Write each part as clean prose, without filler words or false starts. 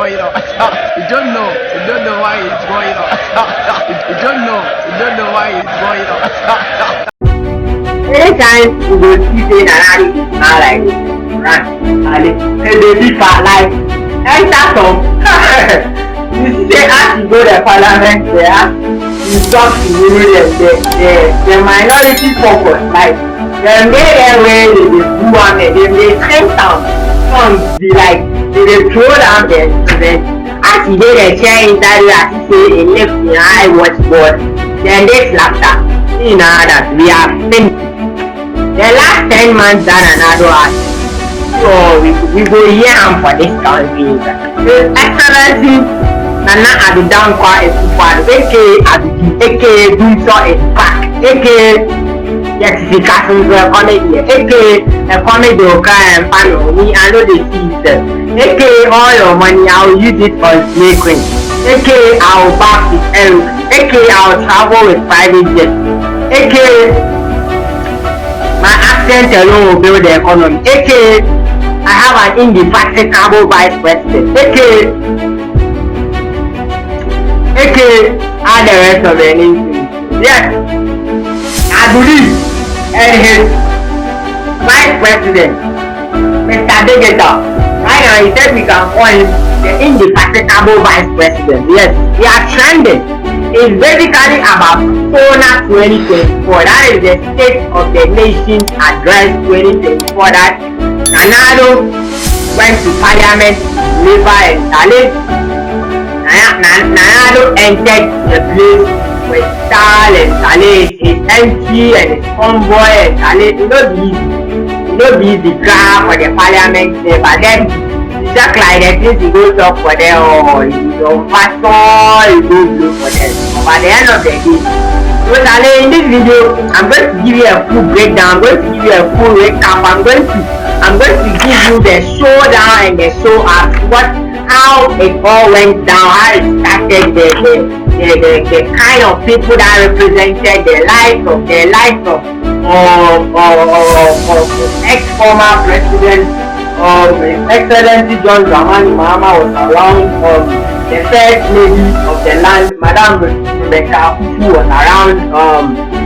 going on. You don't know why it's going on. You don't know why it's going on. Anytime you go see say Nana like right, and they be far like enter some. You see say as you go the parliament there, you talk to the minority focus like dem dey there wey they do am and dem dey sing sound be like they throw down their children. As you dey there share interview as you say a left behind watch board, dem dey laughter. You know that we are finished. The last 10 months that ADDO had, so we go hear am for this country. His Excellency Nana Akufo-Addo, aka dumsor is back, aka Justification comedy, aka a comedy and family, I know they see it, aka all your money, I will use it for slave queen, aka I will back with L, aka I will travel with private jet, aka my accent alone will build the economy, aka I have an indefatigable vice president, aka all the rest of the nation. Yes, I believe and his vice president, Mr. Digital, right now he said we can call him the indefatigable vice president. Yes, we are trending. It's basically about SONA 2024. That is the State of the Nation Address 2024 that ADDO went to Parliament, Labour and Challenge. ADDO entered the place with style and challenge, his entry and his convoy and challenge. It no be easy grab for the Parliament there, but then it's just like the things you go talk for them or you go pastor, you go blue for them. But at the end of the day, so in this video, I'm going to give you a full breakdown. I'm going to give you a full recap. I'm going to give you the showdown and the show up, how it all went down, how it started, the kind of people that represented the life of ex-former president Excellency John Dramani Mahama was around, the first lady of the land, Madam Rebecca Akufo was around,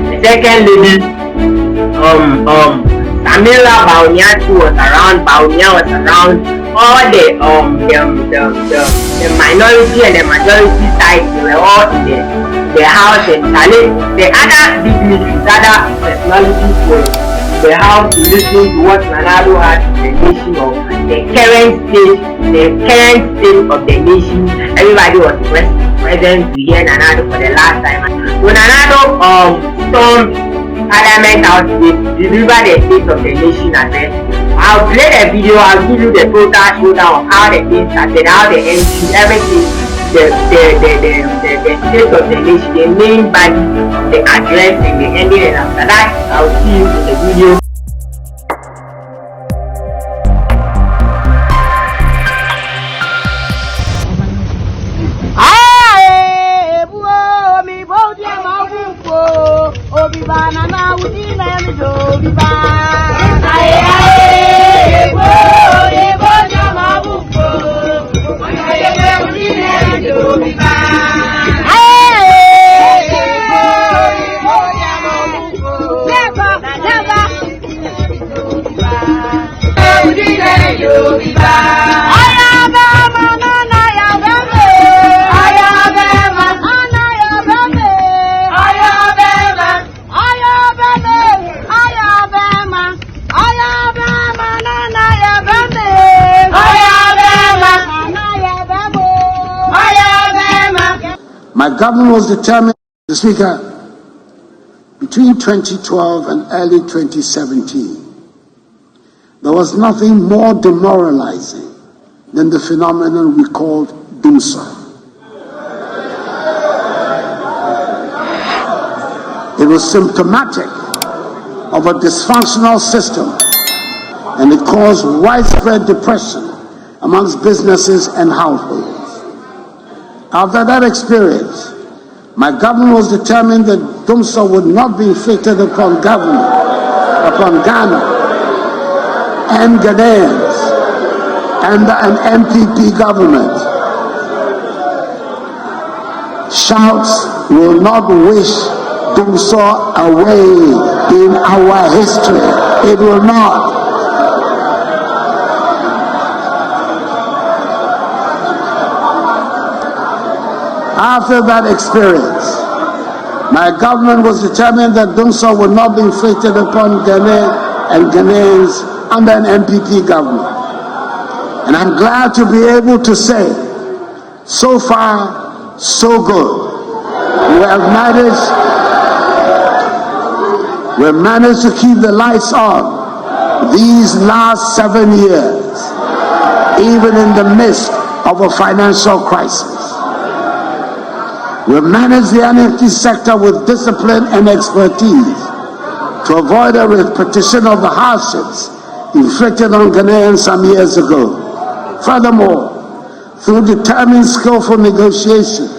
the second lady, Mahamudu Bawumia was around, all the minority and the majority sides were all in the house and the other dignitaries, other personalities were in the house to listen to what ADDO had in the nation of the current state of the nation. Everybody was present to hear ADDO for the last time. When ADDO stormed Parliament out to deliver the State of the Nation address, I'll play the video. I'll give you the total showdown of how the thing started, how the entry, everything, the State of the Nation, the main body of the address and the ending, and after that, I'll see you in the video. My government was determined, the Speaker, between 2012 and early 2017, there was nothing more demoralizing than the phenomenon we called dumsor. It was symptomatic of a dysfunctional system, and it caused widespread depression amongst businesses and households. After that experience, my government was determined that dumsor would not be inflicted upon Ghana and Ghanaians and an MPP government Shouts will not wish dumsor away in our history. It will not. After that experience, my government was determined that dumsor would not be inflicted upon Ghana and Ghanaians under an MPP government. And I'm glad to be able to say, so far, so good. We've managed to keep the lights on these last 7 years, even in the midst of a financial crisis. We've managed the NFT sector with discipline and expertise to avoid a repetition of the hardships inflicted on Ghanaians some years ago. Furthermore, through determined, skillful negotiation,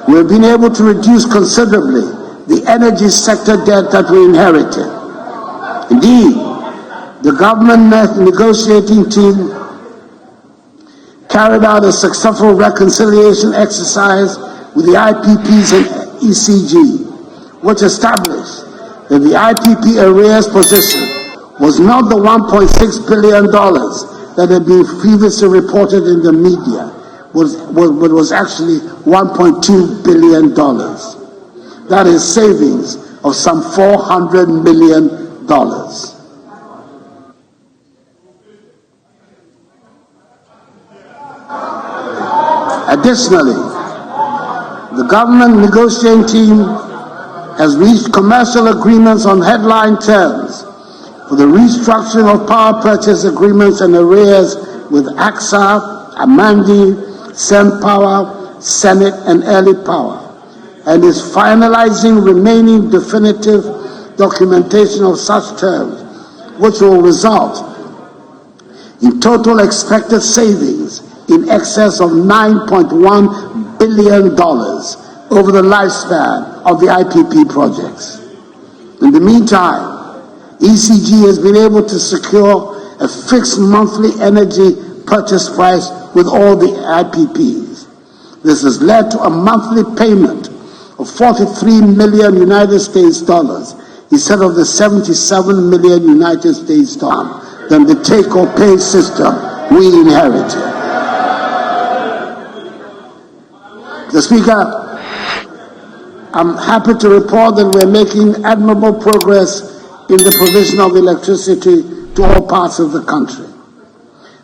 we've been able to reduce considerably the energy sector debt that we inherited. Indeed, the government negotiating team carried out a successful reconciliation exercise with the IPPs and ECG, which established that the IPP arrears position was not the $1.6 billion that had been previously reported in the media, but was actually $1.2 billion. That is savings of some $400 million. Additionally, the government negotiating team has reached commercial agreements on headline terms for the restructuring of power purchase agreements and arrears with AXA, Amandi, Power, Senate, and Early Power, and is finalizing remaining definitive documentation of such terms, which will result in total expected savings in excess of $9.1 billion over the lifespan of the IPP projects. In the meantime, ECG has been able to secure a fixed monthly energy purchase price with all the IPPs. This has led to a monthly payment of $43 million United States dollars instead of the $77 million United States dollars than the take-or-pay system we inherited. Mr. Speaker, I'm happy to report that we're making admirable progress in the provision of electricity to all parts of the country.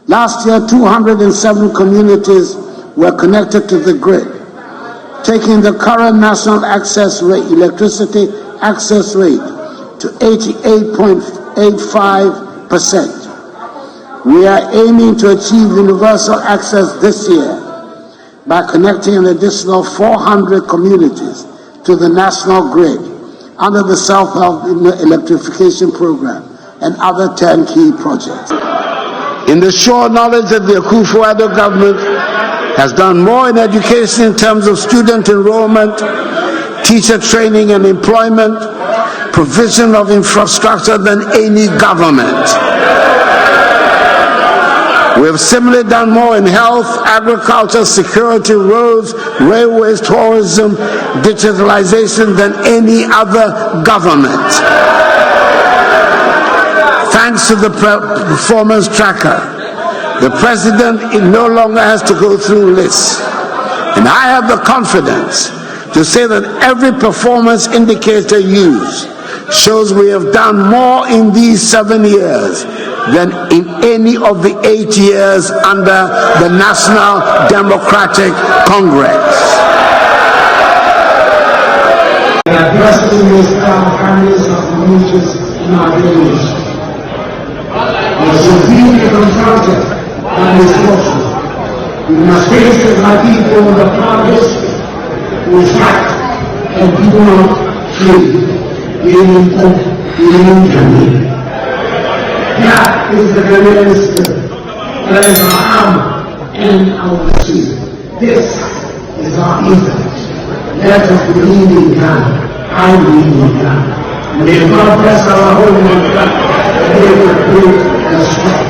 Last year, 207 communities were connected to the grid, taking the current national access rate, electricity access rate, to 88.85%. We are aiming to achieve universal access this year by connecting an additional 400 communities to the national grid under the self-help electrification program and other turnkey projects. In the sure knowledge that the Akufo-Addo government has done more in education in terms of student enrollment, teacher training and employment, provision of infrastructure than any government. We have similarly done more in health, agriculture, security, roads, railways, tourism, digitalization than any other government. Thanks to the performance tracker, the president no longer has to go through lists. And I have the confidence to say that every performance indicator used shows we have done more in these 7 years than in any of the 8 years under the National Democratic Congress. Addressing these families of communities in our village. We should be confronted by misfortune. We must face the people of the promise who fight and do not flee. That is the Ghanaian spirit. That is our armor and our shield. This is our effort. Let us believe in God. I believe in God. May God bless our home and God. May the good and strong.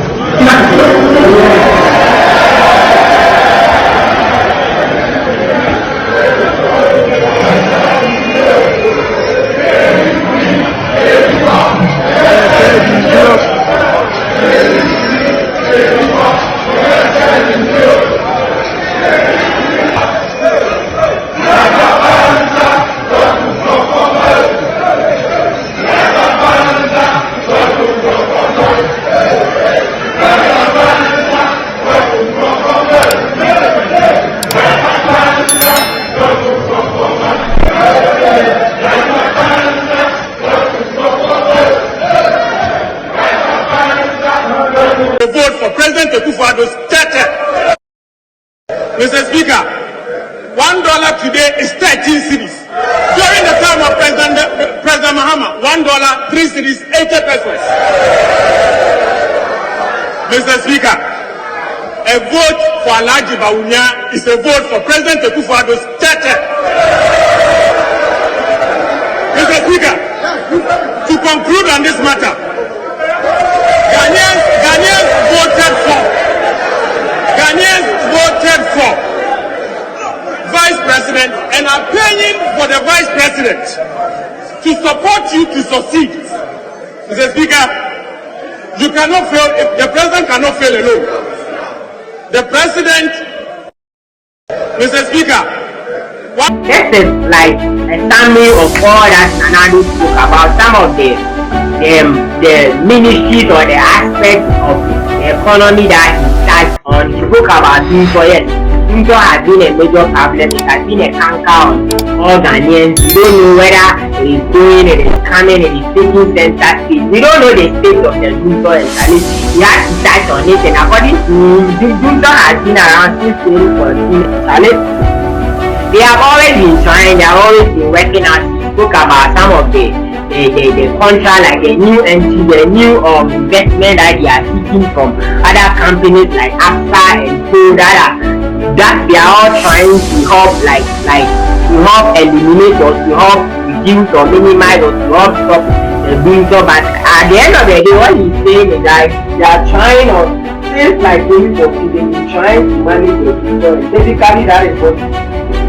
$1 today is 13 cedis. During the time of President Mahama, $1, 3 cedis, 80 pesos. Mr. Speaker, a vote for Mahamudu Bawumia is a vote for President Akufo-Addo's third term. Mr. Speaker, to conclude on this matter, Ghanaians voted for Vice President and are paying for the Vice President to support you to succeed. Mr. Speaker, you cannot fail, the President cannot fail alone. The President, Mr. Speaker, this is like a summary of all that Nana Akufo spoke about, some of the ministries or the aspects of the economy that he touched on. He spoke about dumsor. Yes, dumsor has been a major problem. It has been a canker on all Ghanaians. We don't know whether it is going, it is coming, it is taking center stage. We don't know the state of the dumsor and we have to touch on it. And according to dumsor has been around since 2014. They have always been trying, they have always been working out. We spoke about some of the contract, like the new entry, the new investment that they are seeking from other companies like AXA and so that they are all trying to help to help eliminate or to help reduce or minimize or to help stop the dumsor. But at the end of the day, what he's saying is that they are trying or things like this for people trying to manage the dumsor. Basically that is what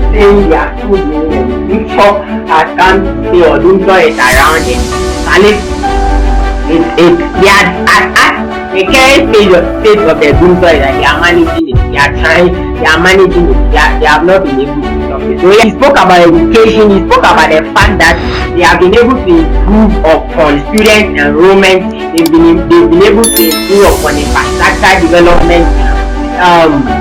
saying they are still doing and dumsor has come to stay or dumsor is around it. And they are at the current state of the dumsor is that they are managing it, they are trying, they are managing it, they have not been able to stop it. So he spoke about education, he spoke about the fact that they have been able to improve upon student enrollment, they've been able to improve upon infrastructure development,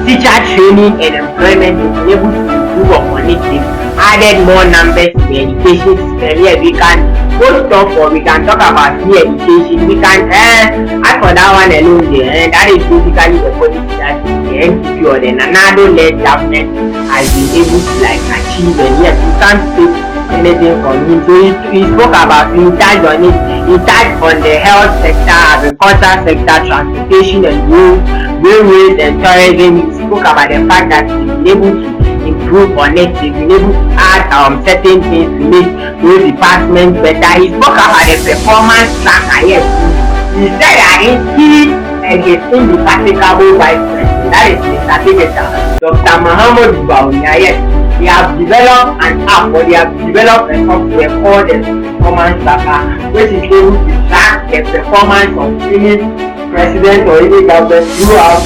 teacher training and employment, they've been able to improve upon it. They've added more numbers to the education system. Here we can go talk or we can talk about free education. We can ask for that one alone there, and that is basically the policy that the NPP or the Nana-led government has been able to achieve. And yes, we can't take anything from him. So he spoke about, he touched on it. He touched on the health sector, agriculture sector, transportation and roads, railways and tourism. He spoke about the fact that he's been able to improve on it, they've been able to add certain things to make those departments better. He spoke about the performance tracker. Yes, he said that he and his indefatigable vice president, that is Mr. Senator Dr. Mahamudu Bawumia. Yes, they have developed an app or they have developed a software called the performance tracker, which is able to track the performance of any president or any government throughout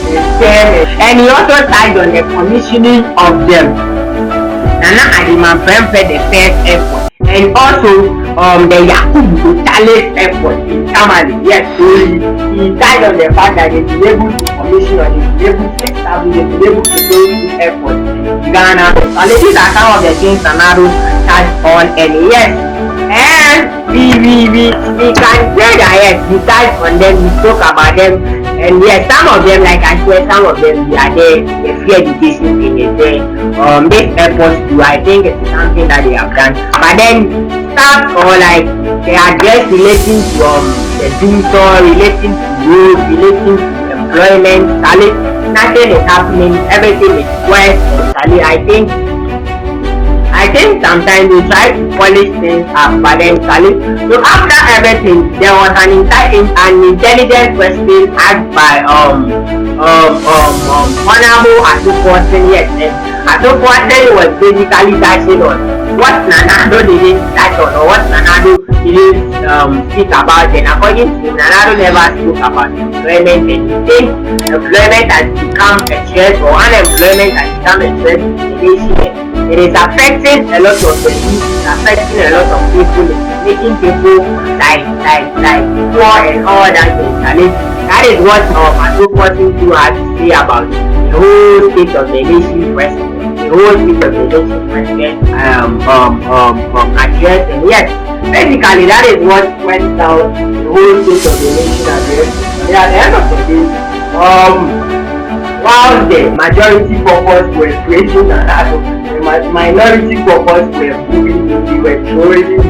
and he also touched on the commissioning of them. Nana Akufo-Addo the first airport, and also the Yakubu Tales airport in Tamale. Yes, so he touched on the fact that they've been able to commission or they've been able to establish, they've been able to build this airport in Ghana. So these are some of the things Nana touched on, and yes, and we can say that yes, we touched on them, we spoke about them. And yes, some of them, like I said, some of them they are there, the free education thing is there. This airport too, I think it's something that they have done. But then stuff or they are just relating to the dumsor, relating to roads, relating to employment, salary, nothing is happening, everything is worse. Salary, I think sometimes we try to polish things up, but then so after everything, there was an intelligent question asked by Honorable Akufo-Addo. Yes, Akufo-Addo was basically touching on what Nana Akufo didn't touch on or what Nana Akufo didn't speak about. And according to him, Nana Akufo never spoke about employment, and he thinks employment has become a threat or unemployment has become a threat to the nation. It is affecting a lot of the youth, it's affecting a lot of people, it's making people like poor and all that things. That is what Akufo-Addo has to say about the whole state of the nation president, the whole state of the nation president address. And yes, basically that is what went down, the whole state of the nation address. And at the end of the day, while the majority purpose were praising ADDO, the minority purpose were moving you, they were throwing you.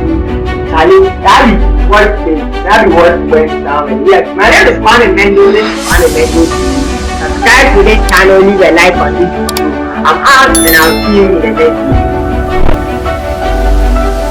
That is what went down. Yes, my name is Mahamudu Bawumia. Subscribe to this channel, leave a like on this video. I'm out and I'll see you in the next video.